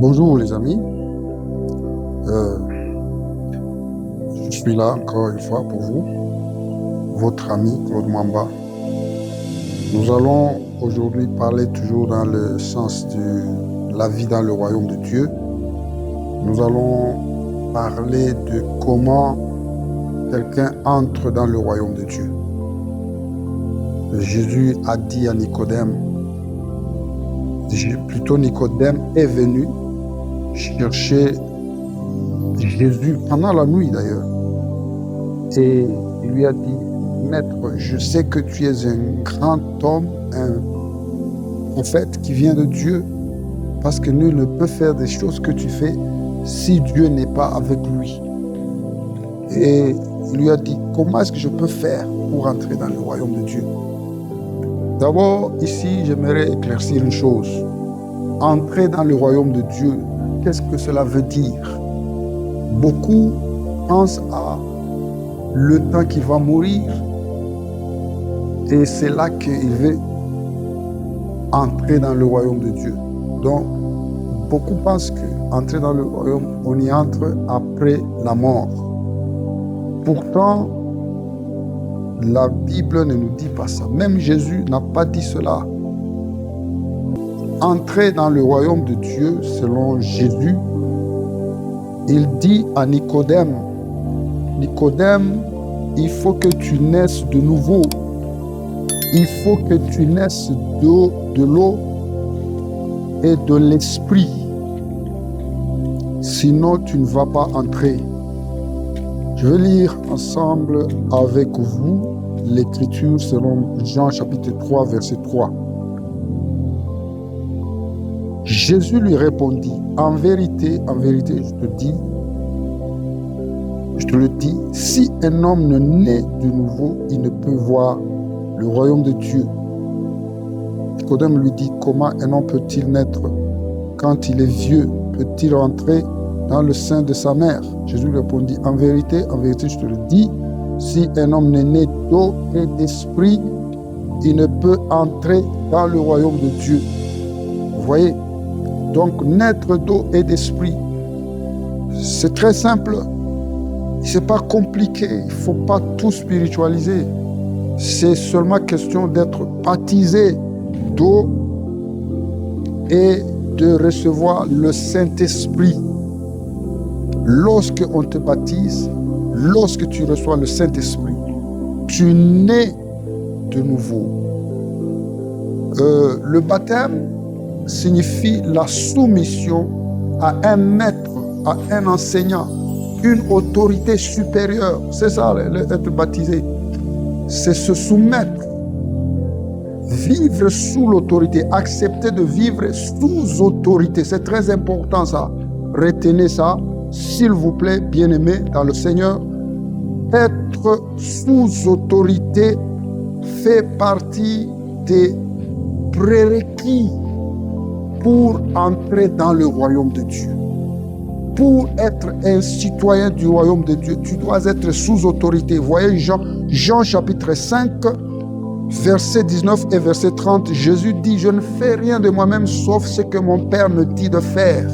Bonjour les amis. Euh, je suis là encore une fois pour vous, votre ami Claude Mamba. Nous allons aujourd'hui parler toujours dans le sens de la vie dans le royaume de Dieu. Nous allons parler de comment quelqu'un entre dans le royaume de Dieu. Jésus a dit à Nicodème, plutôt Nicodème est venu chercher Jésus pendant la nuit d'ailleurs. Et il lui a dit, Maître, je sais que tu es un grand homme, un prophète qui vient de Dieu, parce que nul ne peut faire des choses que tu fais si Dieu n'est pas avec lui. Et il lui a dit, comment est-ce que je peux faire pour entrer dans le royaume de Dieu? D'abord, ici, j'aimerais éclaircir une chose. Entrer dans le royaume de Dieu, qu'est-ce que cela veut dire? Beaucoup pensent à le temps qu'il va mourir et c'est là qu'il veut entrer dans le royaume de Dieu. Donc, beaucoup pensent qu'entrer dans le royaume, on y entre après la mort. Pourtant, la Bible ne nous dit pas ça. Même Jésus n'a pas dit cela. Entrer dans le royaume de Dieu, selon Jésus, il dit à Nicodème, Nicodème, il faut que tu naisses de nouveau. Il faut que tu naisses de l'eau et de l'esprit. Sinon, tu ne vas pas entrer. Je vais lire ensemble avec vous l'Écriture selon Jean chapitre 3, verset 3. Jésus lui répondit, en vérité, je te le dis, si un homme ne naît de nouveau, il ne peut voir le royaume de Dieu. Nicodème lui dit, comment un homme peut-il naître quand il est vieux? Peut-il entrer dans le sein de sa mère? Jésus lui répondit, en vérité, je te le dis, si un homme n'est né d'eau et d'esprit, il ne peut entrer dans le royaume de Dieu. Vous voyez? Donc, naître d'eau et d'esprit, c'est très simple. C'est pas compliqué. Il ne faut pas tout spiritualiser. C'est seulement question d'être baptisé d'eau et de recevoir le Saint-Esprit. Lorsque on te baptise, lorsque tu reçois le Saint-Esprit, tu nais de nouveau. Le baptême signifie la soumission à un maître, à un enseignant, une autorité supérieure. C'est ça, être baptisé. C'est se soumettre. Vivre sous l'autorité, accepter de vivre sous autorité. C'est très important ça. Retenez ça, s'il vous plaît, bien-aimés dans le Seigneur. Être sous autorité fait partie des prérequis pour entrer dans le royaume de Dieu. Pour être un citoyen du royaume de Dieu, tu dois être sous autorité. Vous voyez Jean chapitre 5, verset 19 et verset 30, Jésus dit, je ne fais rien de moi-même sauf ce que mon Père me dit de faire.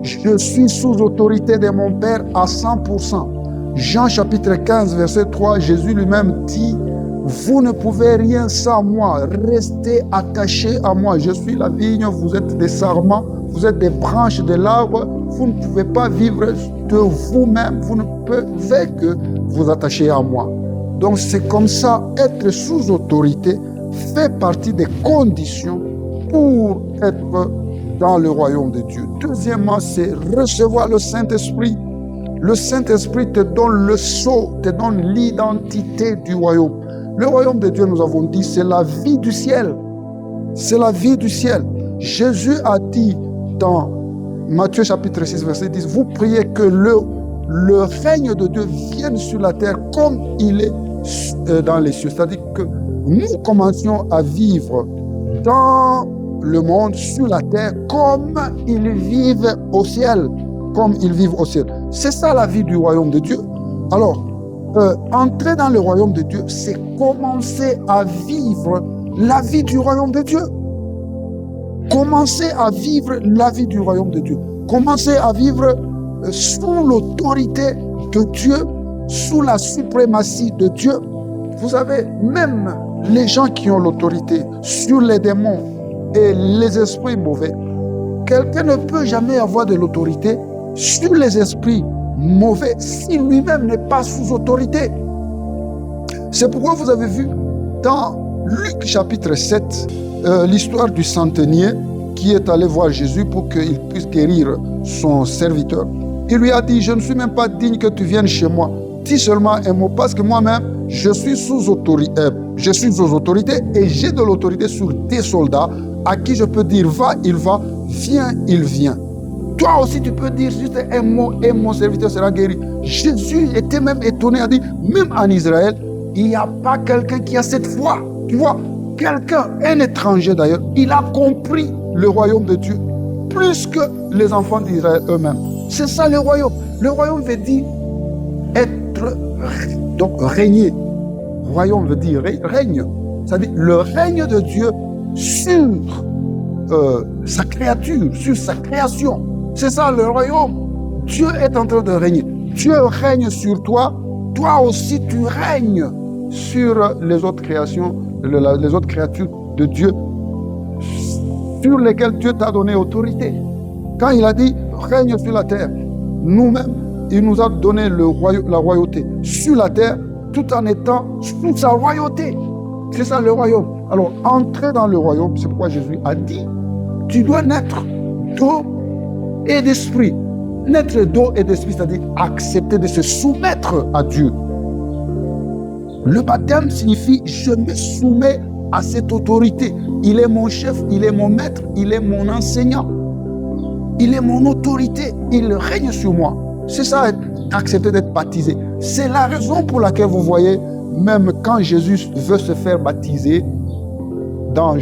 Je suis sous autorité de mon Père à 100%. Jean chapitre 15, verset 3, Jésus lui-même dit, vous ne pouvez rien sans moi, restez attachés à moi. Je suis la vigne, vous êtes des sarments, vous êtes des branches de l'arbre. Vous ne pouvez pas vivre de vous-même, vous ne pouvez que vous attacher à moi. Donc c'est comme ça, être sous autorité fait partie des conditions pour être dans le royaume de Dieu. Deuxièmement, c'est recevoir le Saint-Esprit. Le Saint-Esprit te donne le sceau, te donne l'identité du royaume. Le royaume de Dieu, nous avons dit, c'est la vie du ciel. C'est la vie du ciel. Jésus a dit dans Matthieu chapitre 6, verset 10, vous priez que le règne de Dieu vienne sur la terre comme il est dans les cieux. C'est-à-dire que nous commencions à vivre dans le monde, sur la terre, comme ils vivent au ciel. Comme ils vivent au ciel. C'est ça la vie du royaume de Dieu. Alors, entrer dans le royaume de Dieu, c'est commencer à vivre la vie du royaume de Dieu. Commencez à vivre la vie du royaume de Dieu. Commencez à vivre sous l'autorité de Dieu, sous la suprématie de Dieu. Vous savez, même les gens qui ont l'autorité sur les démons et les esprits mauvais, quelqu'un ne peut jamais avoir de l'autorité sur les esprits mauvais si lui-même n'est pas sous autorité. C'est pourquoi vous avez vu dans Luc chapitre 7, l'histoire du centenier qui est allé voir Jésus pour qu'il puisse guérir son serviteur. Il lui a dit, je ne suis même pas digne que tu viennes chez moi. Dis seulement un mot, parce que moi-même, je suis sous autorité et j'ai de l'autorité sur des soldats à qui je peux dire, va, il va, viens, il vient. Toi aussi, tu peux dire juste un mot et mon serviteur sera guéri. Jésus était même étonné, a dit, même en Israël, il n'y a pas quelqu'un qui a cette foi. Tu vois, quelqu'un, un étranger d'ailleurs, il a compris le royaume de Dieu plus que les enfants d'Israël eux-mêmes. C'est ça le royaume. Le royaume veut dire être, donc régner. Royaume veut dire règne. C'est-à-dire le règne de Dieu sur sa créature, sur sa création. C'est ça le royaume. Dieu est en train de régner. Dieu règne sur toi. Toi aussi, tu règnes sur les autres créations, les autres créatures de Dieu, sur lesquelles Dieu t'a donné autorité. Quand il a dit règne sur la terre, nous-mêmes, il nous a donné la royauté sur la terre, tout en étant sous sa royauté. C'est ça le royaume. Alors, entrer dans le royaume, c'est pourquoi Jésus a dit, tu dois naître d'eau et d'esprit. Naître d'eau et d'esprit, c'est-à-dire accepter de se soumettre à Dieu. Le baptême signifie je me soumets à cette autorité. Il est mon chef, il est mon maître, il est mon enseignant. Il est mon autorité, il règne sur moi. C'est ça, accepter d'être baptisé. C'est la raison pour laquelle vous voyez, même quand Jésus veut se faire baptiser, dans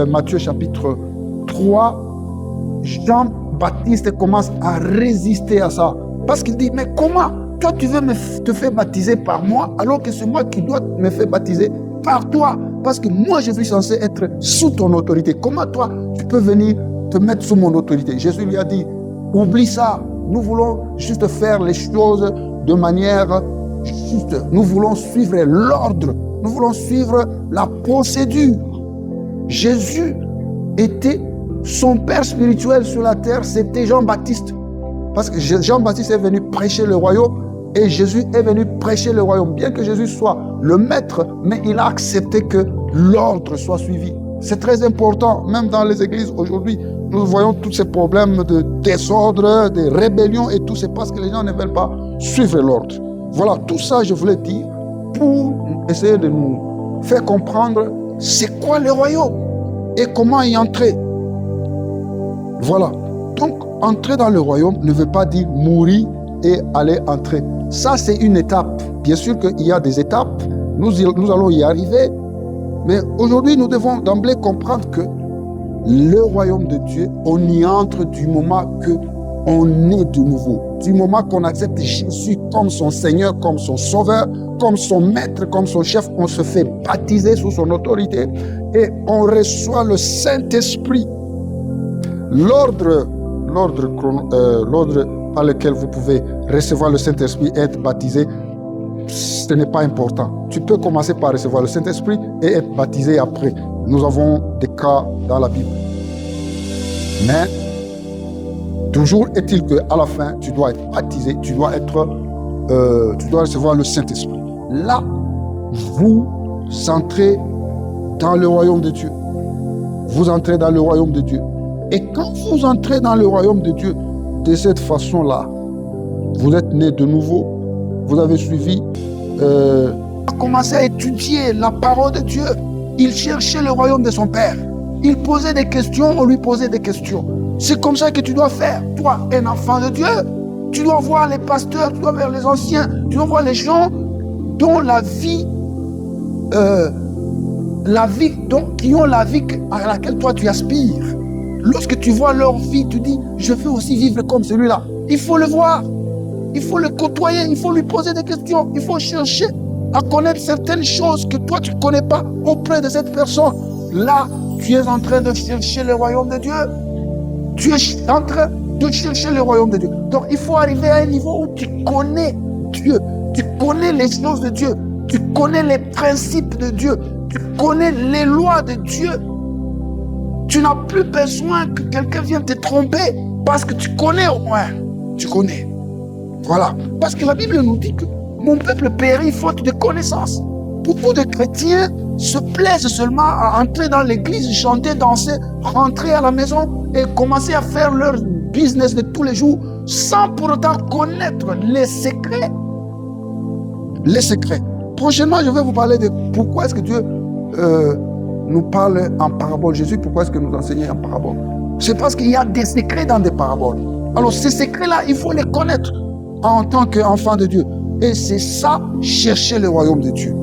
Matthieu chapitre 3, Jean-Baptiste commence à résister à ça. Parce qu'il dit, mais comment toi tu veux te faire baptiser par moi, alors que c'est moi qui dois me faire baptiser par toi? Parce que moi je suis censé être sous ton autorité. Comment toi tu peux venir te mettre sous mon autorité? Jésus lui a dit, oublie ça. Nous voulons juste faire les choses de manière juste. Nous voulons suivre l'ordre. Nous voulons suivre la procédure. Jésus était, son père spirituel sur la terre, c'était Jean-Baptiste. Parce que Jean-Baptiste est venu prêcher le royaume et Jésus est venu prêcher le royaume. Bien que Jésus soit le maître, mais il a accepté que l'ordre soit suivi. C'est très important, même dans les églises aujourd'hui, nous voyons tous ces problèmes de désordre, de rébellion et tout, c'est parce que les gens ne veulent pas suivre l'ordre. Voilà, tout ça je voulais dire pour essayer de nous faire comprendre c'est quoi le royaume et comment y entrer. Voilà, donc entrer dans le royaume ne veut pas dire mourir et aller entrer. Ça c'est une étape. Bien sûr qu'il y a des étapes, nous allons y arriver, mais aujourd'hui nous devons d'emblée comprendre que le royaume de Dieu, on y entre du moment qu'on est de nouveau, du moment qu'on accepte Jésus comme son Seigneur, comme son Sauveur, comme son Maître, comme son Chef, on se fait baptiser sous son autorité et on reçoit le Saint-Esprit. L'ordre par lequel vous pouvez recevoir le Saint-Esprit et être baptisé, ce n'est pas important. Tu peux commencer par recevoir le Saint-Esprit et être baptisé après. Nous avons des cas dans la Bible. Mais toujours est-il qu'à la fin, tu dois être baptisé, tu dois recevoir le Saint-Esprit. Là, vous entrez dans le royaume de Dieu. Vous entrez dans le royaume de Dieu. Et quand vous entrez dans le royaume de Dieu, de cette façon-là, vous êtes né de nouveau, vous avez suivi, commencé à étudier la parole de Dieu. Il cherchait le royaume de son Père. Il posait des questions, on lui posait des questions. C'est comme ça que tu dois faire. Toi, un enfant de Dieu, tu dois voir les pasteurs, tu dois voir les anciens, tu dois voir les gens dont qui ont la vie à laquelle toi tu aspires. Lorsque tu vois leur vie, tu dis, je veux aussi vivre comme celui-là. Il faut le voir, il faut le côtoyer, il faut lui poser des questions, il faut chercher à connaître certaines choses que toi tu ne connais pas auprès de cette personne. Là, Tu es en train de chercher le royaume de Dieu. Tu es en train de chercher le royaume de Dieu. Donc, il faut arriver à un niveau où tu connais Dieu. Tu connais les choses de Dieu. Tu connais les principes de Dieu. Tu connais les lois de Dieu. Tu n'as plus besoin que quelqu'un vienne te tromper parce que tu connais au moins. Tu connais. Voilà. Parce que la Bible nous dit que mon peuple périt faute de connaissance. Beaucoup de chrétiens se plaisent seulement à entrer dans l'église, chanter, danser, rentrer à la maison et commencer à faire leur business de tous les jours sans pour autant connaître les secrets. Les secrets. Prochainement, je vais vous parler de pourquoi est-ce que Dieu nous parle en parabole. Jésus, pourquoi est-ce que nous enseigne en parabole? C'est parce qu'il y a des secrets dans des paraboles. Alors ces secrets-là, il faut les connaître en tant qu'enfant de Dieu. Et c'est ça, chercher le royaume de Dieu.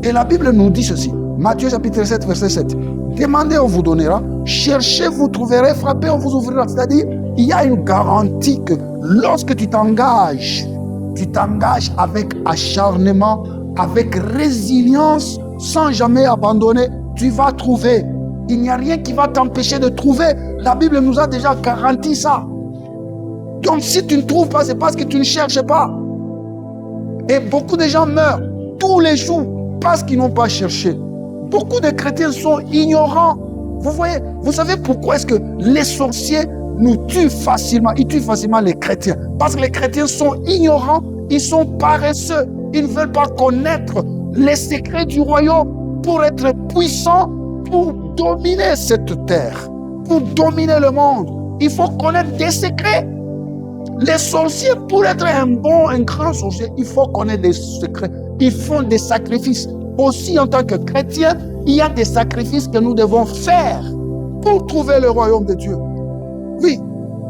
Et la Bible nous dit ceci. Matthieu chapitre 7, verset 7. Demandez, on vous donnera. Cherchez, vous trouverez. Frappez, on vous ouvrira. C'est-à-dire, il y a une garantie que lorsque tu t'engages avec acharnement, avec résilience, sans jamais abandonner, tu vas trouver. Il n'y a rien qui va t'empêcher de trouver. La Bible nous a déjà garanti ça. Donc si tu ne trouves pas, c'est parce que tu ne cherches pas. Et beaucoup de gens meurent tous les jours parce qu'ils n'ont pas cherché. Beaucoup de chrétiens sont ignorants. Vous voyez, vous savez pourquoi est-ce que les sorciers nous tuent facilement? Ils tuent facilement les chrétiens. Parce que les chrétiens sont ignorants, ils sont paresseux. Ils ne veulent pas connaître les secrets du royaume pour être puissants, pour dominer cette terre, pour dominer le monde. Il faut connaître des secrets. Les sorciers, pour être un grand sorcier, il faut connaître des secrets. Ils font des sacrifices. Aussi, en tant que chrétiens, il y a des sacrifices que nous devons faire pour trouver le royaume de Dieu. Oui,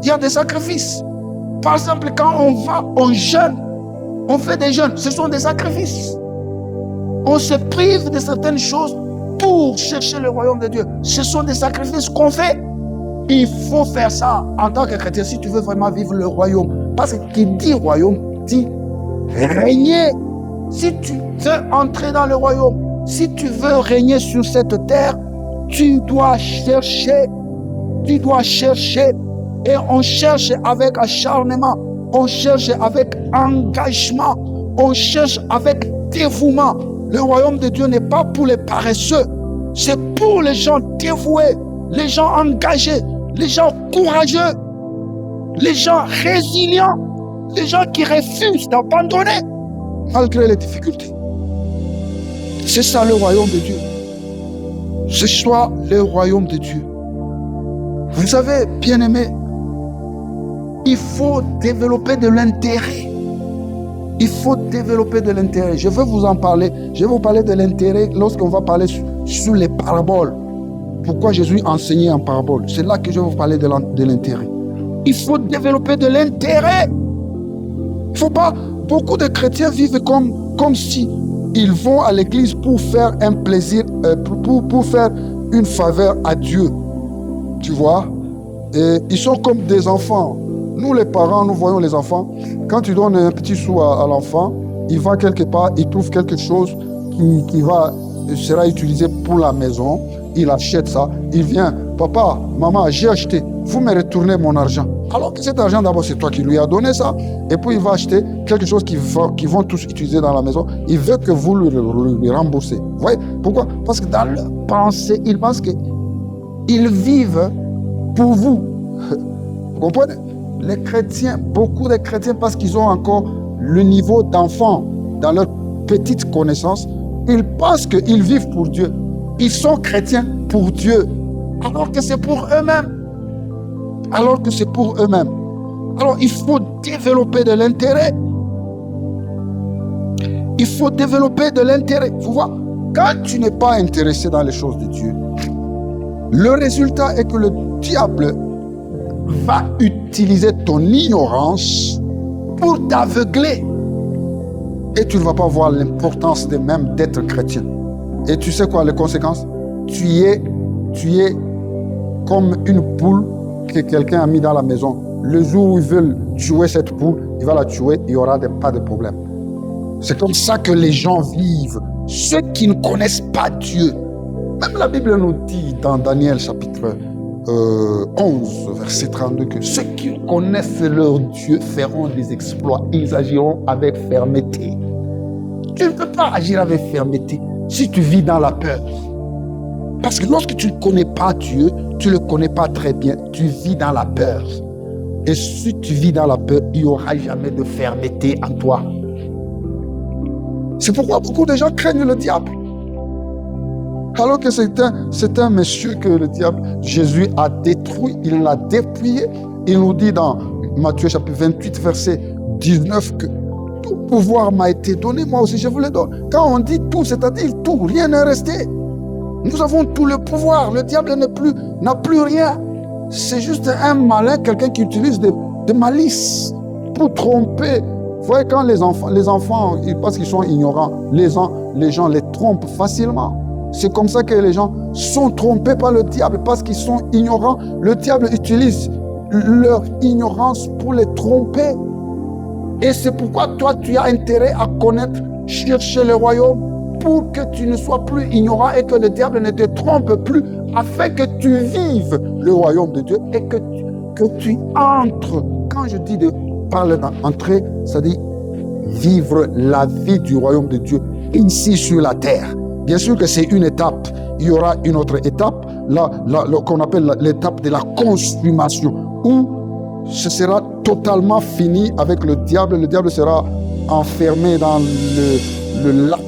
il y a des sacrifices. Par exemple, quand on jeûne, on fait des jeûnes, ce sont des sacrifices. On se prive de certaines choses pour chercher le royaume de Dieu. Ce sont des sacrifices qu'on fait. Il faut faire ça en tant que chrétien si tu veux vraiment vivre le royaume. Parce que qui dit royaume, dit régner. Si tu veux entrer dans le royaume, si tu veux régner sur cette terre, tu dois chercher. Tu dois chercher. Et on cherche avec acharnement. On cherche avec engagement. On cherche avec dévouement. Le royaume de Dieu n'est pas pour les paresseux. C'est pour les gens dévoués, les gens engagés, les gens courageux, les gens résilients, les gens qui refusent d'abandonner malgré les difficultés. C'est ça le royaume de Dieu. C'est soit le royaume de Dieu. Vous savez, bien-aimés, il faut développer de l'intérêt. Il faut développer de l'intérêt. Je vais vous en parler. Je vais vous parler de l'intérêt lorsqu'on va parler sur les paraboles. Pourquoi Jésus enseignait en parabole? C'est là que je vais vous parler de l'intérêt. Il faut développer de l'intérêt. Il ne faut pas... Beaucoup de chrétiens vivent comme si ils vont à l'église pour faire un plaisir, pour faire une faveur à Dieu. Tu vois? Et ils sont comme des enfants. Nous, les parents, nous voyons les enfants. Quand tu donnes un petit sou à l'enfant, il va quelque part, il trouve quelque chose qui sera utilisé pour la maison. Il achète ça. Il vient. Papa, maman, j'ai acheté. Vous me retournez mon argent. Alors que cet argent, d'abord, c'est toi qui lui as donné ça. Et puis, il va acheter quelque chose qu'ils vont tous utiliser dans la maison. Il veut que vous lui remboursez. Vous voyez? Pourquoi? Parce que dans leur pensée, ils pensent qu'ils vivent pour vous. Vous comprenez? Les chrétiens, beaucoup de chrétiens, parce qu'ils ont encore le niveau d'enfant dans leur petite connaissance, ils pensent qu'ils vivent pour Dieu. Ils sont chrétiens pour Dieu, alors que c'est pour eux-mêmes. Alors que c'est pour eux-mêmes. Alors il faut développer de l'intérêt. Il faut développer de l'intérêt. Vous voyez, quand tu n'es pas intéressé dans les choses de Dieu, le résultat est que le diable va utiliser ton ignorance pour t'aveugler. Et tu ne vas pas voir l'importance de même d'être chrétien. Et tu sais quoi, les conséquences? Tu es comme une poule que quelqu'un a mis dans la maison. Le jour où ils veulent tuer cette poule, il va la tuer, il n'y aura pas de problème. C'est comme ça que les gens vivent. Ceux qui ne connaissent pas Dieu, Même la Bible nous dit dans Daniel chapitre 11, verset 32, que ceux qui connaissent leur Dieu feront des exploits. Ils agiront avec fermeté. Tu ne peux pas agir avec fermeté si tu vis dans la peur. Parce que lorsque tu ne connais pas Dieu, tu ne le connais pas très bien, tu vis dans la peur. Et si tu vis dans la peur, il n'y aura jamais de fermeté en toi. C'est pourquoi beaucoup de gens craignent le diable. Alors que c'est un monsieur que le diable, Jésus a détruit, il l'a dépouillé. Il nous dit dans Matthieu chapitre 28, verset 19, que tout pouvoir m'a été donné, moi aussi je vous le donne. Quand on dit tout, c'est-à-dire tout, rien n'est resté. Nous avons tout le pouvoir, le diable n'a plus rien. C'est juste un malin, quelqu'un qui utilise de malice pour tromper. Vous voyez, quand les enfants, parce qu'ils sont ignorants, les gens les trompent facilement. C'est comme ça que les gens sont trompés par le diable, parce qu'ils sont ignorants. Le diable utilise leur ignorance pour les tromper. Et c'est pourquoi toi, tu as intérêt à connaître, chercher le royaume, pour que tu ne sois plus ignorant et que le diable ne te trompe plus, afin que tu vives le royaume de Dieu et que tu entres. Quand je dis de parler d'entrer, ça dit vivre la vie du royaume de Dieu ici sur la terre. Bien sûr que c'est une étape. Il y aura une autre étape, qu'on appelle l'étape de la consommation, où ce sera totalement fini avec le diable. Le diable sera enfermé dans le lac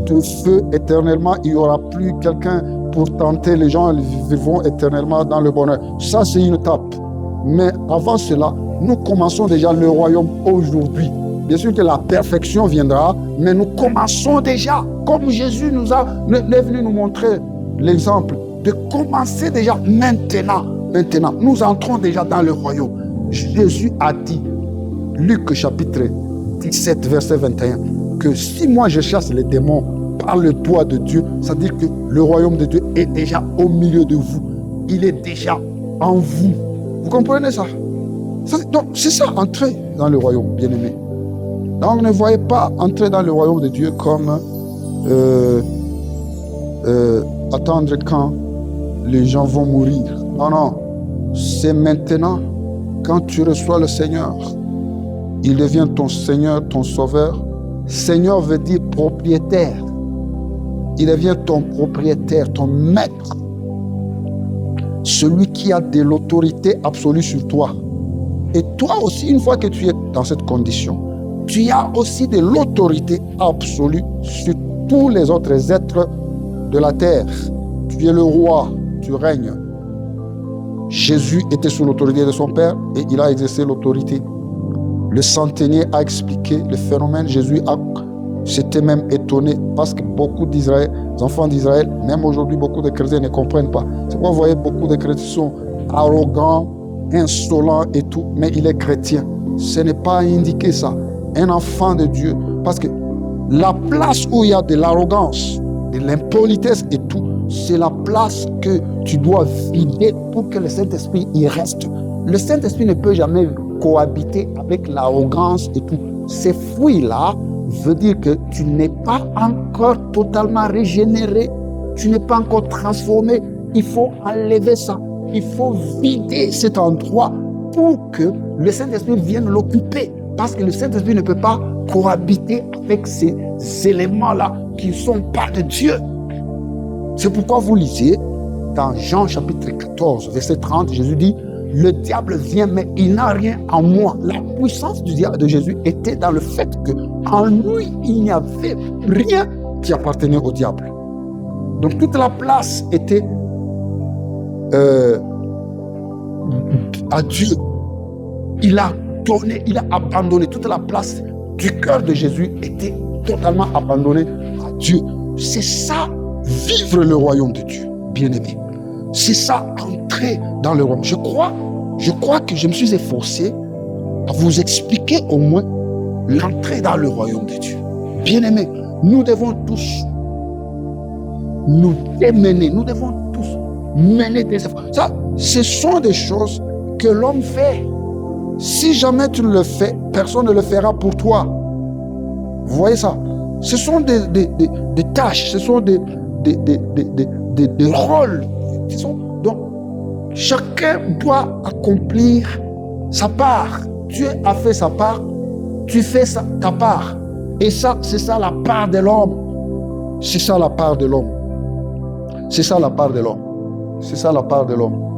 de feu éternellement. Il n'y aura plus quelqu'un pour tenter. Les gens vivront éternellement dans le bonheur. Ça, c'est une étape. Mais avant cela, nous commençons déjà le royaume aujourd'hui. Bien sûr que la perfection viendra, mais nous commençons déjà, comme Jésus est venu nous montrer l'exemple, de commencer déjà maintenant. Maintenant, nous entrons déjà dans le royaume. Jésus a dit, Luc chapitre 17, verset 21, que si moi je chasse les démons par le doigt de Dieu, ça veut dire que le royaume de Dieu est déjà au milieu de vous. Il est déjà en vous. Vous comprenez ça? Donc, c'est ça, entrer dans le royaume, bien-aimé. Donc, ne voyez pas entrer dans le royaume de Dieu comme attendre quand les gens vont mourir. Non, non. C'est maintenant, quand tu reçois le Seigneur, il devient ton Seigneur, ton Sauveur. Seigneur veut dire propriétaire. Il devient ton propriétaire, ton maître. Celui qui a de l'autorité absolue sur toi. Et toi aussi, une fois que tu es dans cette condition, tu as aussi de l'autorité absolue sur tous les autres êtres de la terre. Tu es le roi, tu règnes. Jésus était sous l'autorité de son Père et il a exercé l'autorité. Le centenier a expliqué le phénomène. Jésus s'était même étonné parce que beaucoup d'Israël, les enfants d'Israël, même aujourd'hui, beaucoup de chrétiens ne comprennent pas. C'est pourquoi vous voyez beaucoup de chrétiens sont arrogants, insolents et tout, mais il est chrétien. Ce n'est pas indiqué ça. Un enfant de Dieu, parce que la place où il y a de l'arrogance, de l'impolitesse et tout, c'est la place que tu dois vider pour que le Saint-Esprit y reste. Le Saint-Esprit ne peut jamais cohabiter avec l'arrogance et tout. Ces fruits-là veut dire que tu n'es pas encore totalement régénéré, tu n'es pas encore transformé. Il faut enlever ça. Il faut vider cet endroit pour que le Saint-Esprit vienne l'occuper. Parce que le Saint-Esprit ne peut pas cohabiter avec ces éléments-là qui ne sont pas de Dieu. C'est pourquoi vous lisez dans Jean chapitre 14, verset 30, Jésus dit, le diable vient, mais il n'a rien en moi. La puissance du diable de Jésus était dans le fait qu'en lui, il n'y avait rien qui appartenait au diable. Donc toute la place était à Dieu. Il a donné, il a abandonné. Toute la place du cœur de Jésus était totalement abandonnée à Dieu. C'est ça, vivre le royaume de Dieu, bien-aimé. C'est ça, entrer dans le royaume. Je crois que je me suis efforcé à vous expliquer au moins l'entrée dans le royaume de Dieu. Bien-aimé, nous devons tous nous démener, nous devons tous mener des efforts. Ça, ce sont des choses que l'homme fait. Si jamais tu le fais, personne ne le fera pour toi. Vous voyez ça? Ce sont des tâches, ce sont des rôles qui sont... Donc, chacun doit accomplir sa part. Dieu a fait sa part, tu fais ta part. Et ça, c'est ça la part de l'homme. C'est ça la part de l'homme. C'est ça la part de l'homme. C'est ça la part de l'homme.